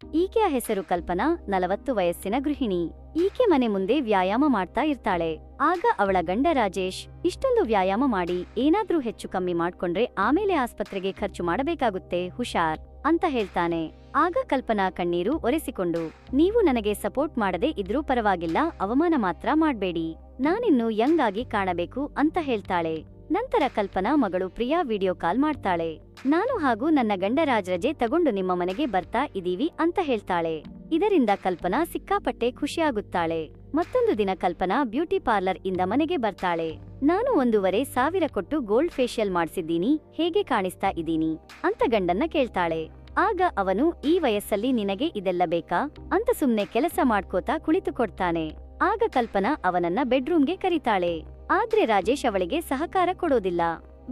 ಈಕೆಯ ಹೆಸರು ಕಲ್ಪನಾ, 40 ವಯಸ್ಸಿನ ಗೃಹಿಣಿ. ಈಕೆ ಮನೆ ಮುಂದೆ ವ್ಯಾಯಾಮ ಮಾಡ್ತಾ ಇರ್ತಾಳೆ. ಆಗ ಅವಳ ಗಂಡ ರಾಜೇಶ್, ಇಷ್ಟೊಂದು ವ್ಯಾಯಾಮ ಮಾಡಿ ಏನಾದ್ರೂ ಹೆಚ್ಚು ಕಮ್ಮಿ ಮಾಡ್ಕೊಂಡ್ರೆ ಆಮೇಲೆ ಆಸ್ಪತ್ರೆಗೆ ಖರ್ಚು ಮಾಡಬೇಕಾಗುತ್ತೆ, ಹುಷಾರ್ ಅಂತ ಹೇಳ್ತಾನೆ. ಆಗ ಕಲ್ಪನಾ ಕಣ್ಣೀರು ಒರೆಸಿಕೊಂಡು, ನೀವು ನನಗೆ ಸಪೋರ್ಟ್ ಮಾಡದೇ ಇದ್ರೂ ಪರವಾಗಿಲ್ಲ, ಅವಮಾನ ಮಾತ್ರ ಮಾಡ್ಬೇಡಿ, ನಾನಿನ್ನು ಯಂಗ್ ಆಗಿ ಕಾಣಬೇಕು ಅಂತ ಹೇಳ್ತಾಳೆ. ನಂತರ ಕಲ್ಪನಾ ಮಗಳು ಪ್ರಿಯಾ ವಿಡಿಯೋ ಕಾಲ್ ಮಾಡ್ತಾಳೆ. ನಾನು ಹಾಗೂ ನನ್ನ ಗಂಡ ರಾಜ್ ರಜೆ ತಗೊಂಡು ನಿಮ್ಮ ಮನೆಗೆ ಬರ್ತಾ ಇದೀವಿ ಅಂತ ಹೇಳ್ತಾಳೆ. ಇದರಿಂದ ಕಲ್ಪನಾ ಸಿಕ್ಕಾಪಟ್ಟೆ ಖುಷಿಯಾಗುತ್ತಾಳೆ. ಮತ್ತೊಂದು ದಿನ ಕಲ್ಪನಾ ಬ್ಯೂಟಿ ಪಾರ್ಲರ್ ಇಂದ ಮನೆಗೆ ಬರ್ತಾಳೆ. ನಾನು 1,500 ಕೊಟ್ಟು ಗೋಲ್ಡ್ ಫೇಶಿಯಲ್ ಮಾಡ್ಸಿದ್ದೀನಿ, ಹೇಗೆ ಕಾಣಿಸ್ತಾ ಇದೀನಿ ಅಂತ ಗಂಡನ್ನ ಕೇಳ್ತಾಳೆ. ಆಗ ಅವನು, ಈ ವಯಸ್ಸಲ್ಲಿ ನಿನಗೆ ಇದೆಲ್ಲ ಬೇಕಾ ಅಂತ ಸುಮ್ನೆ ಕೆಲಸ ಮಾಡ್ಕೋತಾ ಕುಳಿತುಕೊಡ್ತಾನೆ. ಆಗ ಕಲ್ಪನಾ ಅವನನ್ನ ಬೆಡ್ರೂಮ್ಗೆ ಕರೀತಾಳೆ. ಆದ್ರೆ ರಾಜೇಶ್ ಅವಳಿಗೆ ಸಹಕಾರ ಕೊಡೋದಿಲ್ಲ.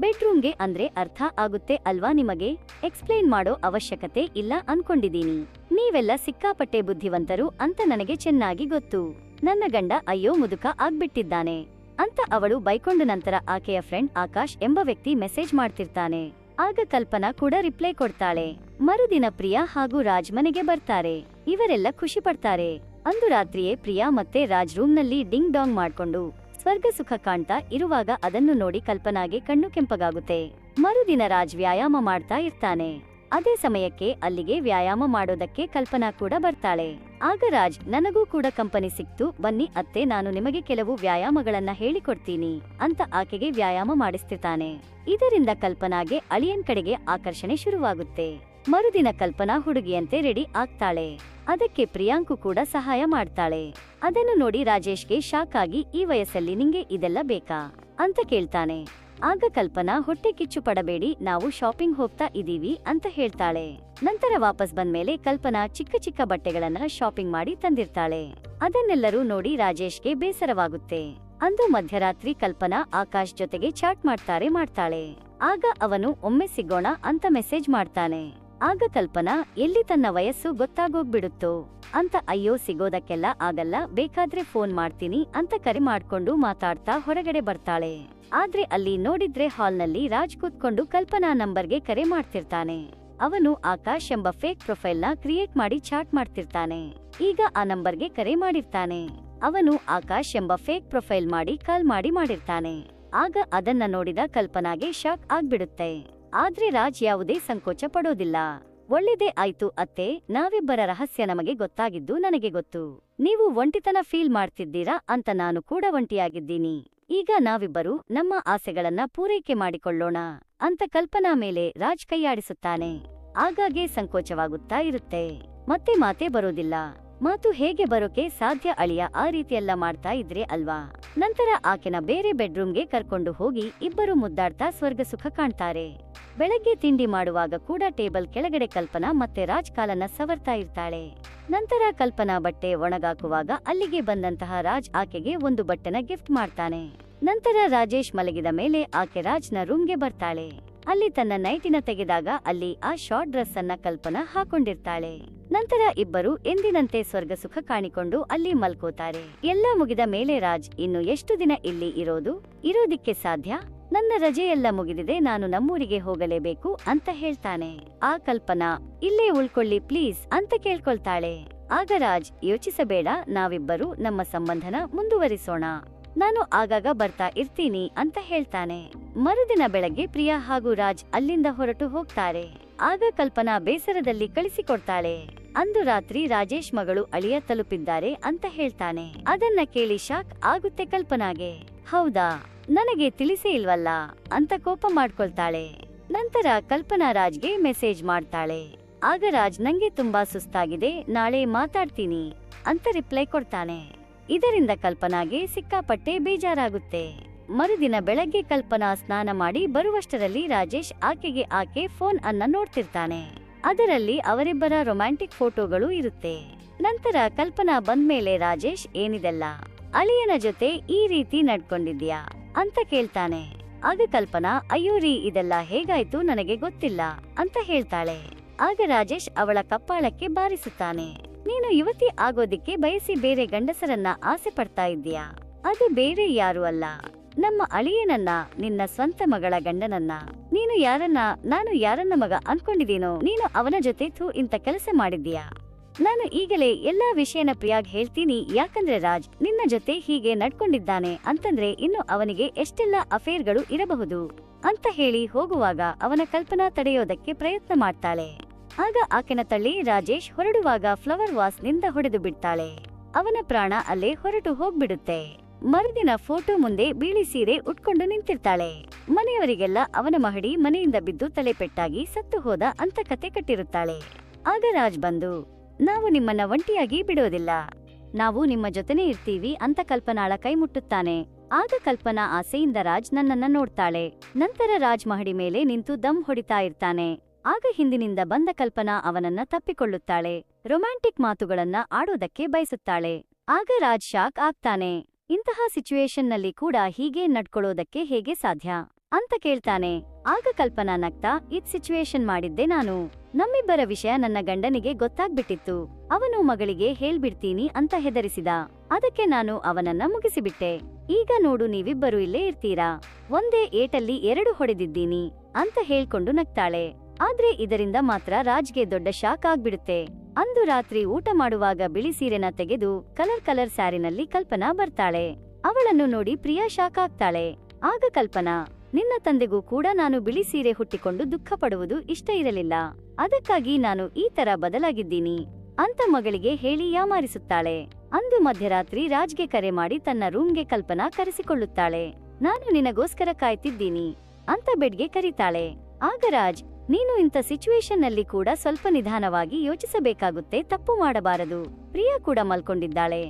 ಬೆಡ್ರೂಮ್ಗೆ ಅಂದ್ರೆ ಅರ್ಥ ಆಗುತ್ತೆ ಅಲ್ವಾ ನಿಮಗೆ? ಎಕ್ಸ್ಪ್ಲೇನ್ ಮಾಡೋ ಅವಶ್ಯಕತೆ ಇಲ್ಲ ಅನ್ಕೊಂಡಿದೀನಿ. ನೀವೆಲ್ಲ ಸಿಕ್ಕಾಪಟ್ಟೆ ಬುದ್ಧಿವಂತರು ಅಂತ ನನಗೆ ಚೆನ್ನಾಗಿ ಗೊತ್ತು. ನನ್ನ ಗಂಡ ಅಯ್ಯೋ ಮುದುಕ ಆಗ್ಬಿಟ್ಟಿದ್ದಾನೆ ಅಂತ ಅವಳು ಬೈಕೊಂಡು ನಂತರ ಆಕೆಯ ಫ್ರೆಂಡ್ ಆಕಾಶ್ ಎಂಬ ವ್ಯಕ್ತಿ ಮೆಸೇಜ್ ಮಾಡ್ತಿರ್ತಾನೆ. ಆಗ ಕಲ್ಪನಾ ಕೂಡ ರಿಪ್ಲೈ ಕೊಡ್ತಾಳೆ. ಮರುದಿನ ಪ್ರಿಯಾ ಹಾಗೂ ರಾಜ್ ಮನೆಗೆ ಬರ್ತಾರೆ. ಇವರೆಲ್ಲ ಖುಷಿ ಪಡ್ತಾರೆ. ಅಂದು ರಾತ್ರಿಯೇ ಪ್ರಿಯಾ ಮತ್ತೆ ರಾಜ್ ರೂಮ್ನಲ್ಲಿ ಡಿಂಗ್ ಡಾಂಗ್ ಮಾಡ್ಕೊಂಡು ಸ್ವರ್ಗ ಸುಖ ಕಾಣ್ತಾ ಇರುವಾಗ ಅದನ್ನು ನೋಡಿ ಕಲ್ಪನಾಗೆ ಕಣ್ಣು ಕೆಂಪಗಾಗುತ್ತೆ. ಮರುದಿನ ರಾಜ್ ವ್ಯಾಯಾಮ ಮಾಡ್ತಾ ಇರ್ತಾನೆ. ಅದೇ ಸಮಯಕ್ಕೆ ಅಲ್ಲಿಗೆ ವ್ಯಾಯಾಮ ಮಾಡೋದಕ್ಕೆ ಕಲ್ಪನಾ ಕೂಡ ಬರ್ತಾಳೆ. ಆಗ ರಾಜ್, ನನಗೂ ಕೂಡ ಕಂಪನಿ ಸಿಕ್ತು, ಬನ್ನಿ ಅತ್ತೆ, ನಾನು ನಿಮಗೆ ಕೆಲವು ವ್ಯಾಯಾಮಗಳನ್ನ ಹೇಳಿಕೊಡ್ತೀನಿ ಅಂತ ಆಕೆಗೆ ವ್ಯಾಯಾಮ ಮಾಡಿಸ್ತಿರ್ತಾನೆ. ಇದರಿಂದ ಕಲ್ಪನಾಗೆ ಅಳಿಯನ್ ಕಡೆಗೆ ಆಕರ್ಷಣೆ ಶುರುವಾಗುತ್ತೆ. ಮರುದಿನ ಕಲ್ಪನಾ ಹುಡುಗಿಯಂತೆ ರೆಡಿ ಆಗ್ತಾಳೆ. ಅದಕ್ಕೆ ಪ್ರಿಯಾಂಕು ಕೂಡ ಸಹಾಯ ಮಾಡ್ತಾಳೆ. ಅದನ್ನು ನೋಡಿ ರಾಜೇಶ್ಗೆ ಶಾಕ್ ಆಗಿ, ಈ ವಯಸ್ಸಲ್ಲಿ ನಿಂಗೆ ಇದೆಲ್ಲ ಬೇಕಾ ಅಂತ ಕೇಳ್ತಾನೆ. ಆಗ ಕಲ್ಪನಾ, ಹೊಟ್ಟೆ ಕಿಚ್ಚು ಪಡಬೇಡಿ, ನಾವು ಶಾಪಿಂಗ್ ಹೋಗ್ತಾ ಇದೀವಿ ಅಂತ ಹೇಳ್ತಾಳೆ. ನಂತರ ವಾಪಸ್ ಬಂದ್ಮೇಲೆ ಕಲ್ಪನಾ ಚಿಕ್ಕ ಚಿಕ್ಕ ಬಟ್ಟೆಗಳನ್ನ ಶಾಪಿಂಗ್ ಮಾಡಿ ತಂದಿರ್ತಾಳೆ. ಅದನ್ನೆಲ್ಲರೂ ನೋಡಿ ರಾಜೇಶ್ಗೆ ಬೇಸರವಾಗುತ್ತೆ. ಅಂದು ಮಧ್ಯರಾತ್ರಿ ಕಲ್ಪನಾ ಆಕಾಶ್ ಜೊತೆಗೆ ಚಾಟ್ ಮಾಡ್ತಾಳೆ. ಆಗ ಅವನು, ಒಮ್ಮೆ ಸಿಗೋಣ ಅಂತ ಮೆಸೇಜ್ ಮಾಡ್ತಾನೆ. ಆಗ ಕಲ್ಪನಾ, ಎಲ್ಲಿ ತನ್ನ ವಯಸ್ಸು ಗೊತ್ತಾಗೋಗ್ಬಿಡುತ್ತೋ ಅಂತ, ಅಯ್ಯೋ ಸಿಗೋದಕ್ಕೆಲ್ಲ ಆಗಲ್ಲ, ಬೇಕಾದ್ರೆ ಫೋನ್ ಮಾಡ್ತೀನಿ ಅಂತ ಕರೆ ಮಾಡ್ಕೊಂಡು ಮಾತಾಡ್ತಾ ಹೊರಗಡೆ ಬರ್ತಾಳೆ. ಆದ್ರೆ ಅಲ್ಲಿ ನೋಡಿದ್ರೆ ಹಾಲ್ನಲ್ಲಿ ರಾಜ್ ಕೂತ್ಕೊಂಡು ಕಲ್ಪನಾ ನಂಬರ್ಗೆ ಕರೆ ಮಾಡ್ತಿರ್ತಾನೆ. ಅವನು ಆಕಾಶ್ ಎಂಬ ಫೇಕ್ ಪ್ರೊಫೈಲ್ ನ ಕ್ರಿಯೇಟ್ ಮಾಡಿ ಚಾಟ್ ಮಾಡ್ತಿರ್ತಾನೆ. ಈಗ ಆ ನಂಬರ್ಗೆ ಕರೆ ಮಾಡಿರ್ತಾನೆ. ಅವನು ಆಕಾಶ್ ಎಂಬ ಫೇಕ್ ಪ್ರೊಫೈಲ್ ಮಾಡಿ ಕಾಲ್ ಮಾಡಿರ್ತಾನೆ. ಆಗ ಅದನ್ನ ನೋಡಿದ ಕಲ್ಪನಾಗೆ ಶಾಕ್ ಆಗ್ಬಿಡುತ್ತೆ. ಆದ್ರೆ ರಾಜ್ ಯಾವುದೇ ಸಂಕೋಚ ಪಡೋದಿಲ್ಲ. ಒಳ್ಳೆದೇ ಆಯ್ತು ಅತ್ತೆ, ನಾವಿಬ್ಬರ ರಹಸ್ಯ ನಮಗೆ ಗೊತ್ತಾಗಿದ್ದು ನನಗೆ ಗೊತ್ತು. ನೀವು ಒಂಟಿತನ ಫೀಲ್ ಮಾಡ್ತಿದ್ದೀರಾ ಅಂತ ನಾನು ಕೂಡ ಒಂಟಿಯಾಗಿದ್ದೀನಿ. ಈಗ ನಾವಿಬ್ಬರು ನಮ್ಮ ಆಸೆಗಳನ್ನ ಪೂರೈಕೆ ಮಾಡಿಕೊಳ್ಳೋಣ ಅಂತ ಕಲ್ಪನಾ ಮೇಲೆ ರಾಜ್ ಕೈಯಾಡಿಸುತ್ತಾನೆ. ಆಗಾಗ್ಗೆ ಸಂಕೋಚವಾಗುತ್ತಾ ಇರುತ್ತೆ. ಮತ್ತೆ ಮಾತೇ ಬರೋದಿಲ್ಲ. ಮಾತು ಹೇಗೆ ಬರೋಕೆ ಸಾಧ್ಯ ಅಳಿಯ, ಆ ರೀತಿಯೆಲ್ಲ ಮಾಡ್ತಾ ಇದ್ರೆ ಅಲ್ವಾ? ನಂತರ ಆಕೆನ ಬೇರೆ ಬೆಡ್ರೂಮ್ಗೆ ಕರ್ಕೊಂಡು ಹೋಗಿ ಇಬ್ಬರು ಮುದ್ದಾಡ್ತಾ ಸ್ವರ್ಗ ಸುಖ ಕಾಣ್ತಾರೆ. ಬೆಳಗ್ಗೆ ತಿಂಡಿ ಮಾಡುವಾಗ ಕೂಡ ಟೇಬಲ್ ಕೆಳಗಡೆ ಕಲ್ಪನಾ ಮತ್ತೆ ರಾಜ್ ಕಾಲನ್ನ ಸವರ್ತಾ ಇರ್ತಾಳೆ. ನಂತರ ಕಲ್ಪನಾ ಬಟ್ಟೆ ಒಣಗಾಕುವಾಗ ಅಲ್ಲಿಗೆ ಬಂದಂತಹ ರಾಜ್ ಆಕೆಗೆ ಒಂದು ಬಟ್ಟೆನ ಗಿಫ್ಟ್ ಮಾಡ್ತಾನೆ. ನಂತರ ರಾಜೇಶ್ ಮಲಗಿದ ಮೇಲೆ ಆಕೆ ರಾಜ್ನ ರೂಮ್ಗೆ ಬರ್ತಾಳೆ. ಅಲ್ಲಿ ತನ್ನ ನೈಟಿನ ತೆಗೆದಾಗ ಅಲ್ಲಿ ಆ ಶಾರ್ಟ್ ಡ್ರೆಸ್ ಅನ್ನ ಕಲ್ಪನಾ ಹಾಕೊಂಡಿರ್ತಾಳೆ. ನಂತರ ಇಬ್ಬರು ಎಂದಿನಂತೆ ಸ್ವರ್ಗ ಸುಖ ಕಾಣಿಕೊಂಡು ಅಲ್ಲಿ ಮಲ್ಕೋತಾರೆ. ಎಲ್ಲ ಮುಗಿದ ಮೇಲೆ ರಾಜ್, ಇನ್ನು ಎಷ್ಟು ದಿನ ಇಲ್ಲಿ ಇರೋದಿಕ್ಕೆ ಸಾಧ್ಯ? ನನ್ನ ರಜೆಯೆಲ್ಲ ಮುಗಿದಿದೆ, ನಾನು ನಮ್ಮೂರಿಗೆ ಹೋಗಲೇಬೇಕು ಅಂತ ಹೇಳ್ತಾನೆ. ಆ ಕಲ್ಪನಾ, ಇಲ್ಲೇ ಉಳ್ಕೊಳ್ಳಿ ಪ್ಲೀಸ್ ಅಂತ ಕೇಳ್ಕೊಳ್ತಾಳೆ. ಆಗ ರಾಜ್, ಯೋಚಿಸಬೇಡ, ನಾವಿಬ್ಬರು ನಮ್ಮ ಸಂಬಂಧನ ಮುಂದುವರಿಸೋಣ, ನಾನು ಆಗಾಗ ಬರ್ತಾ ಇರ್ತೀನಿ ಅಂತ ಹೇಳ್ತಾನೆ. ಮರುದಿನ ಬೆಳಗ್ಗೆ ಪ್ರಿಯಾ ಹಾಗೂ ರಾಜ್ ಅಲ್ಲಿಂದ ಹೊರಟು ಹೋಗ್ತಾರೆ. ಆಗ ಕಲ್ಪನಾ ಬೇಸರದಲ್ಲಿ ಕಳಿಸಿಕೊಡ್ತಾಳೆ. ಅಂದು ರಾತ್ರಿ ರಾಜೇಶ್ ಮಗಳು ಅಳಿಯ ತಲುಪಿದ್ದಾರೆ ಅಂತ ಹೇಳ್ತಾನೆ. ಅದನ್ನ ಕೇಳಿ ಶಾಕ್ ಆಗುತ್ತೆ ಕಲ್ಪನಾಗೆ. ಹೌದಾ, ನನಗೆ ತಿಳಿಸೇ ಇಲ್ವಲ್ಲ ಅಂತ ಕೋಪ ಮಾಡ್ಕೊಳ್ತಾಳೆ. ನಂತರ ಕಲ್ಪನಾ ರಾಜ್ಗೆ ಮೆಸೇಜ್ ಮಾಡ್ತಾಳೆ. ಆಗ ರಾಜ್, ನಂಗೆ ತುಂಬಾ ಸುಸ್ತಾಗಿದೆ, ನಾಳೆ ಮಾತಾಡ್ತೀನಿ ಅಂತ ರಿಪ್ಲೈ ಕೊಡ್ತಾನೆ. ಇದರಿಂದ ಕಲ್ಪನಾಗೆ ಸಿಕ್ಕಾಪಟ್ಟೆ ಬೇಜಾರಾಗುತ್ತೆ. ಮರುದಿನ ಬೆಳಗ್ಗೆ ಕಲ್ಪನಾ ಸ್ನಾನ ಮಾಡಿ ಬರುವಷ್ಟರಲ್ಲಿ ರಾಜೇಶ್ ಆಕೆ ಫೋನ್ ಅನ್ನ ನೋಡ್ತಿರ್ತಾನೆ. ಅದರಲ್ಲಿ ಅವರಿಬ್ಬರ ರೊಮ್ಯಾಂಟಿಕ್ ಫೋಟೋಗಳು ಇರುತ್ತೆ. ನಂತರ ಕಲ್ಪನಾ ಬಂದ್ಮೇಲೆ ರಾಜೇಶ್, ಏನಿದೆಲ್ಲ, ಅಳಿಯನ ಜೊತೆ ಈ ರೀತಿ ನಡ್ಕೊಂಡಿದ್ಯಾ ಅಂತ ಕೇಳ್ತಾನೆ. ಆಗ ಕಲ್ಪನಾ, ಅಯ್ಯೋ ರೀ, ಇದೆಲ್ಲ ಹೇಗಾಯ್ತು ನನಗೆ ಗೊತ್ತಿಲ್ಲ ಅಂತ ಹೇಳ್ತಾಳೆ. ಆಗ ರಾಜೇಶ್ ಅವಳ ಕಪ್ಪಾಳಕ್ಕೆ ಬಾರಿಸುತ್ತಾನೆ. ನೀನು ಯುವತಿ ಆಗೋದಿಕ್ಕೆ ಬಯಸಿ ಬೇರೆ ಗಂಡಸರನ್ನ ಆಸೆ ಪಡ್ತಾ ಇದ್ದೀಯಾ? ಅದು ಬೇರೆ ಯಾರು ಅಲ್ಲ, ನಮ್ಮ ಅಳಿಯನನ್ನ, ನಿನ್ನ ಸ್ವಂತ ಮಗಳ ಗಂಡನನ್ನ. ನಾನು ಯಾರನ್ನ ಮಗ ಅನ್ಕೊಂಡಿದೀನೋ? ನೀನು ಅವನ ಜೊತೆ ಇಂಥ ಕೆಲಸ ಮಾಡಿದ್ದೀಯಾ? ನಾನು ಈಗಲೇ ಎಲ್ಲಾ ವಿಷಯನ ಪ್ರಿಯಾಗ್ ಹೇಳ್ತೀನಿ, ಯಾಕಂದ್ರೆ ರಾಜ್ ನಿನ್ನ ಜೊತೆ ಹೀಗೆ ನಡ್ಕೊಂಡಿದ್ದಾನೆ ಅಂತಂದ್ರೆ ಇನ್ನು ಅವನಿಗೆ ಎಷ್ಟೆಲ್ಲಾ ಅಫೇರ್ಗಳು ಇರಬಹುದು ಅಂತ ಹೇಳಿ ಹೋಗುವಾಗ ಅವನ ಕಲ್ಪನಾ ತಡೆಯೋದಕ್ಕೆ ಪ್ರಯತ್ನ ಮಾಡ್ತಾಳೆ. ಆಗ ಆಕೆನ ತಳ್ಳಿ ರಾಜೇಶ್ ಹೊರಡುವಾಗ ಫ್ಲವರ್ ವಾಸ್ ನಿಂದ ಹೊಡೆದು ಬಿಡ್ತಾಳೆ. ಅವನ ಪ್ರಾಣ ಅಲ್ಲೇ ಹೊರಟು ಹೋಗ್ಬಿಡುತ್ತೆ. ಮರುದಿನ ಫೋಟೋ ಮುಂದೆ ಬಿಳಿ ಸೀರೆ ಉಟ್ಕೊಂಡು ನಿಂತಿರ್ತಾಳೆ. ಮನೆಯವರಿಗೆಲ್ಲ ಅವನ ಮಹಡಿ ಮನೆಯಿಂದ ಬಿದ್ದು ತಲೆಪೆಟ್ಟಾಗಿ ಸತ್ತು ಹೋದ ಅಂತ ಕತೆ ಕಟ್ಟಿರುತ್ತಾಳೆ. ಆಗ ರಾಜ್ ಬಂದು, ನಾವು ನಿಮ್ಮನ್ನ ಒಂಟಿಯಾಗಿ ಬಿಡೋದಿಲ್ಲ, ನಾವು ನಿಮ್ಮ ಜೊತೆನೇ ಇರ್ತೀವಿ ಅಂತ ಕಲ್ಪನಾಳ ಕೈ ಮುಟ್ಟುತ್ತಾನೆ. ಆಗ ಕಲ್ಪನಾ ಆಸೆಯಿಂದ ರಾಜ್ ನನ್ನನ್ನ ನೋಡ್ತಾಳೆ. ನಂತರ ರಾಜ್ ಮಹಡಿ ಮೇಲೆ ನಿಂತು ದಮ್ ಹೊಡಿತಾ ಇರ್ತಾನೆ. ಆಗ ಹಿಂದಿನಿಂದ ಬಂದ ಕಲ್ಪನಾ ಅವನನ್ನ ತಪ್ಪಿಕೊಳ್ಳುತ್ತಾಳೆ. ರೊಮ್ಯಾಂಟಿಕ್ ಮಾತುಗಳನ್ನ ಆಡೋದಕ್ಕೆ ಬಯಸುತ್ತಾಳೆ. ಆಗ ರಾಜ್ ಶಾಕ್ ಆಗ್ತಾನೆ. ಇಂತಹ ಸಿಚುವೇಶನ್ನಲ್ಲಿ ಕೂಡ ಹೀಗೆ ನಡ್ಕೊಳ್ಳೋದಕ್ಕೆ ಹೇಗೆ ಸಾಧ್ಯ ಅಂತ ಕೇಳ್ತಾನೆ. ಆಗ ಕಲ್ಪನಾ ನಗ್ತಾ, ಇದ್ ಸಿಚುವೇಶನ್ ಮಾಡಿದ್ದೆ ನಾನು. ನಮ್ಮಿಬ್ಬರ ವಿಷಯ ನನ್ನ ಗಂಡನಿಗೆ ಗೊತ್ತಾಗ್ಬಿಟ್ಟಿತ್ತು. ಅವನು ಮಗಳಿಗೆ ಹೇಳ್ಬಿಡ್ತೀನಿ ಅಂತ ಹೆದರಿಸಿದ. ಅದಕ್ಕೆ ನಾನು ಅವನನ್ನ ಮುಗಿಸಿಬಿಟ್ಟೆ. ಈಗ ನೋಡು, ನೀವಿಬ್ಬರು ಇಲ್ಲೇ ಇರ್ತೀರಾ. ಒಂದೇ ಏಟಲ್ಲಿ 2 ಹೊಡೆದಿದ್ದೀನಿ ಅಂತ ಹೇಳ್ಕೊಂಡು ನಗ್ತಾಳೆ. ಆದ್ರೆ ಇದರಿಂದ ಮಾತ್ರ ರಾಜ್ಗೆ ದೊಡ್ಡ ಶಾಕ್ ಆಗ್ಬಿಡುತ್ತೆ. ಅಂದು ರಾತ್ರಿ ಊಟ ಮಾಡುವಾಗ ಬಿಳಿ ಸೀರೆನ ತೆಗೆದು ಕಲರ್ ಸ್ಯಾರಿನಲ್ಲಿ ಕಲ್ಪನಾ ಬರ್ತಾಳೆ. ಅವಳನ್ನು ನೋಡಿ ಪ್ರಿಯಾ ಶಾಕ್ ಆಗ್ತಾಳೆ. ಆಗ ಕಲ್ಪನಾ, ನಿನ್ನ ತಂದೆಗೂ ಕೂಡ ನಾನು ಬಿಳಿ ಸೀರೆ ಹುಟ್ಟಿಕೊಂಡು ದುಃಖ ಪಡುವುದು ಇಷ್ಟ ಇರಲಿಲ್ಲ, ಅದಕ್ಕಾಗಿ ನಾನು ಈ ತರ ಬದಲಾಗಿದ್ದೀನಿ ಅಂತ ಮಗಳಿಗೆ ಹೇಳಿ ಯಾಮಾರಿಸುತ್ತಾಳೆ. ಅಂದು ಮಧ್ಯರಾತ್ರಿ ರಾಜ್ಗೆ ಕರೆ ಮಾಡಿ ತನ್ನ ರೂಮ್ಗೆ ಕಲ್ಪನಾ ಕರೆಸಿಕೊಳ್ಳುತ್ತಾಳೆ. ನಾನು ನಿನಗೋಸ್ಕರ ಕಾಯ್ತಿದ್ದೀನಿ ಅಂತ ಬೆಡ್ಗೆ ಕರೀತಾಳೆ. ಆಗ ರಾಜ್, ನೀನು ಇಂಥ ಸಿಚುವೇಶನ್ ನಲ್ಲಿ ಕೂಡ ಸ್ವಲ್ಪ ನಿಧಾನವಾಗಿ ಯೋಚಿಸಬೇಕಾಗುತ್ತೆ, ತಪ್ಪು ಮಾಡಬಾರದು, ಪ್ರಿಯಾ ಕೂಡ ಮಲ್ಕೊಂಡಿದ್ದಾಳೆ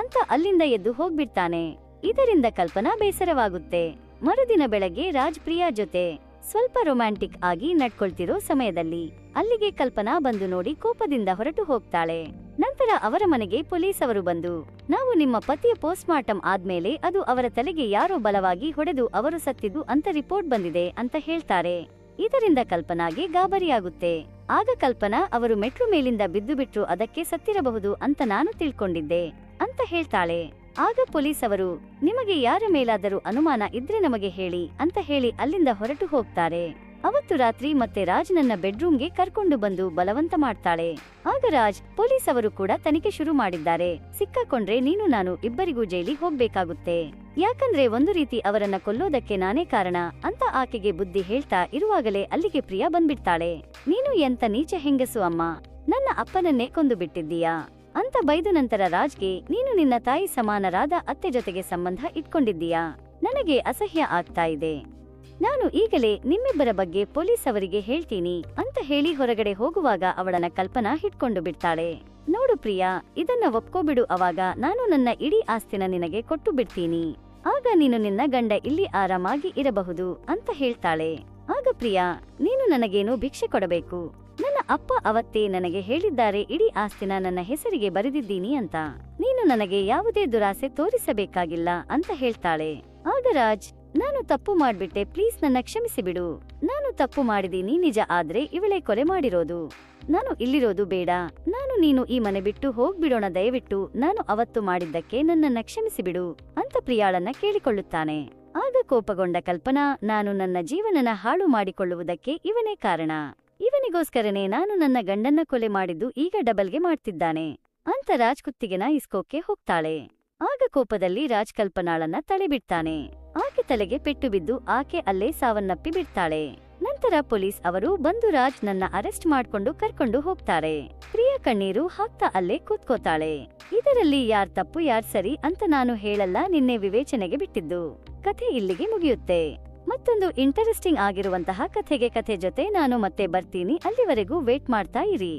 ಅಂತ ಅಲ್ಲಿಂದ ಎದ್ದು ಹೋಗ್ಬಿಡ್ತಾನೆ. ಇದರಿಂದ ಕಲ್ಪನಾ ಬೇಸರವಾಗುತ್ತೆ. ಮರುದಿನ ಬೆಳಗ್ಗೆ ರಾಜ್ ಪ್ರಿಯಾ ಜೊತೆ ಸ್ವಲ್ಪ ರೊಮ್ಯಾಂಟಿಕ್ ಆಗಿ ನಡ್ಕೊಳ್ತಿರೋ ಸಮಯದಲ್ಲಿ ಅಲ್ಲಿಗೆ ಕಲ್ಪನಾ ಬಂದು ನೋಡಿ ಕೋಪದಿಂದ ಹೊರಟು ಹೋಗ್ತಾಳೆ. ನಂತರ ಅವರ ಮನೆಗೆ ಪೊಲೀಸ್ ಅವರು ಬಂದು, ನಾವು ನಿಮ್ಮ ಪತಿಯ ಪೋಸ್ಟ್ಮಾರ್ಟಮ್ ಆದ್ಮೇಲೆ ಅದು ಅವರ ತಲೆಗೆ ಯಾರೋ ಬಲವಾಗಿ ಹೊಡೆದು ಅವರು ಸತ್ತಿದ್ದು ಅಂತ ರಿಪೋರ್ಟ್ ಬಂದಿದೆ ಅಂತ ಹೇಳ್ತಾರೆ. ಇದರಿಂದ ಕಲ್ಪನಾಗೆ ಗಾಬರಿಯಾಗುತ್ತೆ. ಆಗ ಕಲ್ಪನಾ, ಅವರು ಮೆಟ್ರೋ ಮೇಲಿಂದ ಬಿದ್ದು ಬಿಟ್ರು, ಅದಕ್ಕೆ ಸತ್ತಿರಬಹುದು ಅಂತ ನಾನು ತಿಳ್ಕೊಂಡಿದ್ದೆ ಅಂತ ಹೇಳ್ತಾಳೆ. ಆಗ ಪೊಲೀಸ್ ಅವರು, ನಿಮಗೆ ಯಾರ ಮೇಲಾದರೂ ಅನುಮಾನ ಇದ್ರೆ ನಮಗೆ ಹೇಳಿ ಅಂತ ಹೇಳಿ ಅಲ್ಲಿಂದ ಹೊರಟು ಹೋಗ್ತಾರೆ. ಅವತ್ತು ರಾತ್ರಿ ಮತ್ತೆ ರಾಜ್ ನನ್ನ ಬೆಡ್ರೂಮ್ಗೆ ಕರ್ಕೊಂಡು ಬಂದು ಬಲವಂತ ಮಾಡ್ತಾಳೆ. ಆಗ ರಾಜ್, ಪೊಲೀಸ್ ಅವರು ಕೂಡ ತನಿಖೆ ಶುರು ಮಾಡಿದ್ದಾರೆ, ಸಿಕ್ಕಾಕೊಂಡ್ರೆ ನೀನು ನಾನು ಇಬ್ಬರಿಗೂ ಜೈಲಿಗೆ ಹೋಗ್ಬೇಕಾಗುತ್ತೆ, ಯಾಕಂದ್ರೆ ಒಂದು ರೀತಿ ಅವರನ್ನ ಕೊಲ್ಲೋದಕ್ಕೆ ನಾನೇ ಕಾರಣ ಅಂತ ಆಕೆಗೆ ಬುದ್ಧಿ ಹೇಳ್ತಾ ಇರುವಾಗಲೇ ಅಲ್ಲಿಗೆ ಪ್ರಿಯಾ ಬಂದ್ಬಿಡ್ತಾಳೆ. ನೀನು ಎಂತ ನೀಚ ಹೆಂಗಸು ಅಮ್ಮ, ನನ್ನ ಅಪ್ಪನನ್ನೇ ಕೊಂದು ಬಿಟ್ಟಿದ್ದೀಯಾ ಅಂತ ಬೈದು ನಂತರ ರಾಜ್ಗೆ, ನೀನು ನಿನ್ನ ತಾಯಿ ಸಮಾನರಾದ ಅತ್ತೆ ಜೊತೆಗೆ ಸಂಬಂಧ ಇಟ್ಕೊಂಡಿದ್ದೀಯಾ, ನನಗೆ ಅಸಹ್ಯ ಆಗ್ತಾ ಇದೆ, ನಾನು ಈಗಲೇ ನಿಮ್ಮಿಬ್ಬರ ಬಗ್ಗೆ ಪೊಲೀಸ್ ಅವರಿಗೆ ಹೇಳ್ತೀನಿ ಅಂತ ಹೇಳಿ ಹೊರಗಡೆ ಹೋಗುವಾಗ ಅವಳನ್ನ ಕಲ್ಪನಾ ಹಿಡ್ಕೊಂಡು ಬಿಡ್ತಾಳೆ. ನೋಡು ಪ್ರಿಯಾ, ಇದನ್ನ ಒಪ್ಕೋಬಿಡು, ಅವಾಗ ನಾನು ನನ್ನ ಇಡೀ ಆಸ್ತಿನ ನಿನಗೆ ಕೊಟ್ಟು ಬಿಡ್ತೀನಿ, ಆಗ ನೀನು ನಿನ್ನ ಗಂಡ ಇಲ್ಲಿ ಆರಾಮಾಗಿ ಇರಬಹುದು ಅಂತ ಹೇಳ್ತಾಳೆ. ಆಗ ಪ್ರಿಯಾ, ನೀನು ನನಗೇನು ಭಿಕ್ಷೆ ಕೊಡಬೇಕು, ನನ್ನ ಅಪ್ಪ ಅವತ್ತೇ ನನಗೆ ಹೇಳಿದ್ದಾರೆ ಇಡೀ ಆಸ್ತಿನ ನನ್ನ ಹೆಸರಿಗೆ ಬರೆದಿದ್ದೀನಿ ಅಂತ, ನೀನು ನನಗೆ ಯಾವುದೇ ದುರಾಸೆ ತೋರಿಸಬೇಕಾಗಿಲ್ಲ ಅಂತ ಹೇಳ್ತಾಳೆ. ಆಗ ರಾಜ್, ನಾನು ತಪ್ಪು ಮಾಡ್ಬಿಟ್ಟೆ, ಪ್ಲೀಸ್ ನನ್ನ ಕ್ಷಮಿಸಿಬಿಡು, ನಾನು ತಪ್ಪು ಮಾಡಿದೀನಿ ನಿಜ, ಆದ್ರೆ ಇವಳೇ ಕೊಲೆ ಮಾಡಿರೋದು, ನಾನು ಇಲ್ಲಿರೋದು ಬೇಡ, ನೀನು ಈ ಮನೆ ಬಿಟ್ಟು ಹೋಗ್ಬಿಡೋಣ ದಯವಿಟ್ಟು, ನಾನು ಅವತ್ತು ಮಾಡಿದ್ದಕ್ಕೆ ನನ್ನನ್ನ ಕ್ಷಮಿಸಿಬಿಡು ಅಂತ ಪ್ರಿಯಾಳನ್ನ ಕೇಳಿಕೊಳ್ಳುತ್ತಾನೆ. ಆಗ ಕೋಪಗೊಂಡ ಕಲ್ಪನಾ, ನಾನು ನನ್ನ ಜೀವನನ ಹಾಳು ಮಾಡಿಕೊಳ್ಳುವುದಕ್ಕೆ ಇವನೇ ಕಾರಣ, ಇವನಿಗೋಸ್ಕರನೇ ನಾನು ನನ್ನ ಗಂಡನ್ನ ಕೊಲೆ ಮಾಡಿದ್ದು, ಈಗ ಡಬಲ್ಗೆ ಮಾಡ್ತಿದ್ದಾನೆ ಅಂತ ರಾಜ್ ಕುತ್ತಿಗೆನ ಇಸ್ಕೋಕೆ ಹೋಗ್ತಾಳೆ. ಆಗ ಕೋಪದಲ್ಲಿ ರಾಜ್ ಕಲ್ಪನಾಳನ್ನ ತಡೆಬಿಡ್ತಾನೆ. ಆಕೆ ತಲೆಗೆ ಪೆಟ್ಟು ಬಿದ್ದು ಆಕೆ ಅಲ್ಲೇ ಸಾವನ್ನಪ್ಪಿ ಬಿಡ್ತಾಳೆ. ನಂತರ ಪೊಲೀಸ್ ಅವರು ಬಂದು ರಾಜ್ ನನ್ನ ಅರೆಸ್ಟ್ ಮಾಡ್ಕೊಂಡು ಕರ್ಕೊಂಡು ಹೋಗ್ತಾರೆ. ಪ್ರಿಯಾ ಕಣ್ಣೀರು ಹಾಕ್ತಾ ಅಲ್ಲೇ ಕೂತ್ಕೋತಾಳೆ. ಇದರಲ್ಲಿ ಯಾರ್ ತಪ್ಪು ಯಾರ್ ಸರಿ ಅಂತ ನಾನು ಹೇಳಲ್ಲ, ನಿನ್ನೆ ವಿವೇಚನೆಗೆ ಬಿಟ್ಟಿದ್ದು. ಕಥೆ ಇಲ್ಲಿಗೆ ಮುಗಿಯುತ್ತೆ. ಮತ್ತೊಂದು ಇಂಟರೆಸ್ಟಿಂಗ್ ಆಗಿರುವಂತಹ ಕಥೆ ಜೊತೆ ನಾನು ಮತ್ತೆ ಬರ್ತೀನಿ. ಅಲ್ಲಿವರೆಗೂ ವೇಟ್ ಮಾಡ್ತಾ ಇರಿ.